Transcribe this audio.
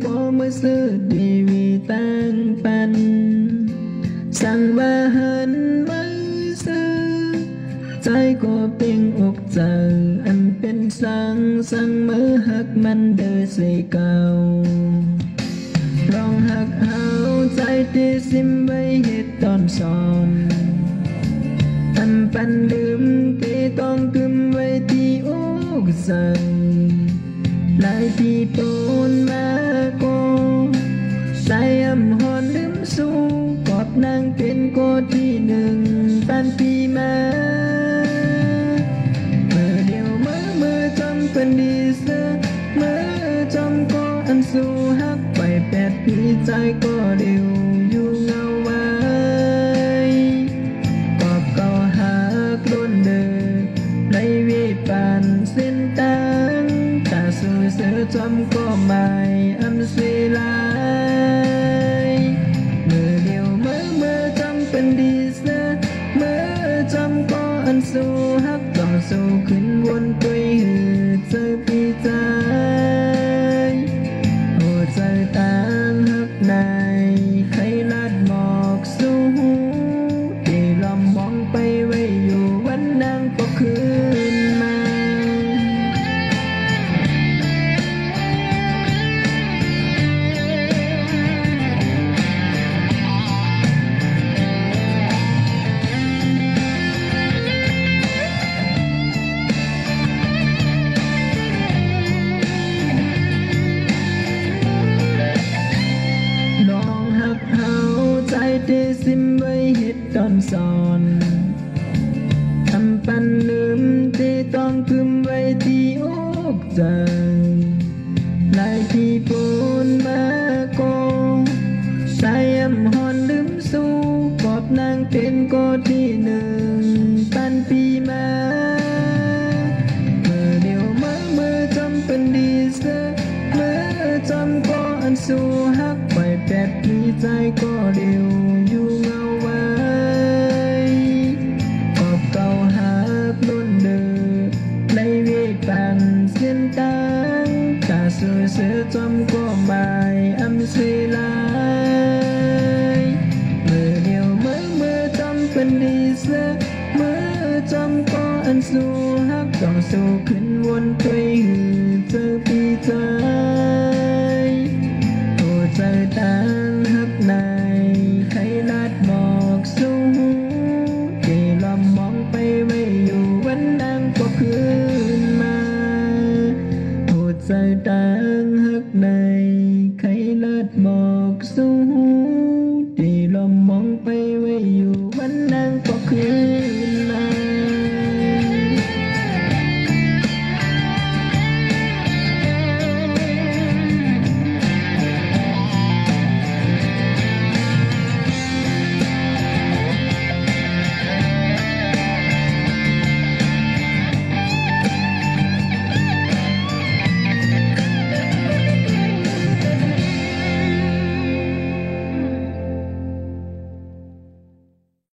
có mới sự đi vì tan pan sang ba hân mới sưใจก็เป็นอกเจออันเป็นสังมือหักมันเดินสิเก่าลองหักเอาใจที่ซิมไว้เหตุตอนสอนอันปันดื่มที่ต้องกึมไว้ที่อกเจอหลายที่ปนมาก็ใจอำหอนลืมสู้กอบนางเป็นก็ที่หนึ่งปันปีมาเป็นดีเสือเมื่อจำก็อันสู้ฮักไป8 ปีใจก็เดียวอยู่เงาไว้กอบเก่าหักล้นเดินในวิปันสิ้นตังแต่สู้เสือจำก็ไม่อันสิลายเมื่อเดียวเมื่อจำเป็นดีเสือเมื่อจำก็อันสู้ฮักต้องสู้ขึ้นวนไปเจอพี่ใจโอ้ใจต่างหักในใครลัดหมอกสู้ที่ลำมองไปไว้อยู่วันนั้นก็คืนมาที่ซิมไว้เหตุตอนสอนทำปันลืมที่ต้องคืมไว้ที่อกใจหลายที่ปนมาก็ใจอำหอนลืมสู้กอบนางเป็นก็ที่หนึ่งปันปีมาเมื่อเดียวเมื่อจำเป็นดีเสียเมื่อจำก็อันสู้ฮักไป8 ปีใจก็เดียวอยู่เงาไว้กอบเก่าหักล้นเดินในวิปันสิ้นตังแต่สู้เสือจำก็ไม่อันสิลายเมื่อเดียวเมื่อจำเป็นดีเสียเมื่อจำก็อันสู้ฮักต้องสู้ขึ้นวนไปเจอพี่ใจโอ้ใจต่างหักในใครลัดหมอกสู้ที่ลำมองไปไว้อยู่วันนั้นก็คืนมาโอ้ใจต่าง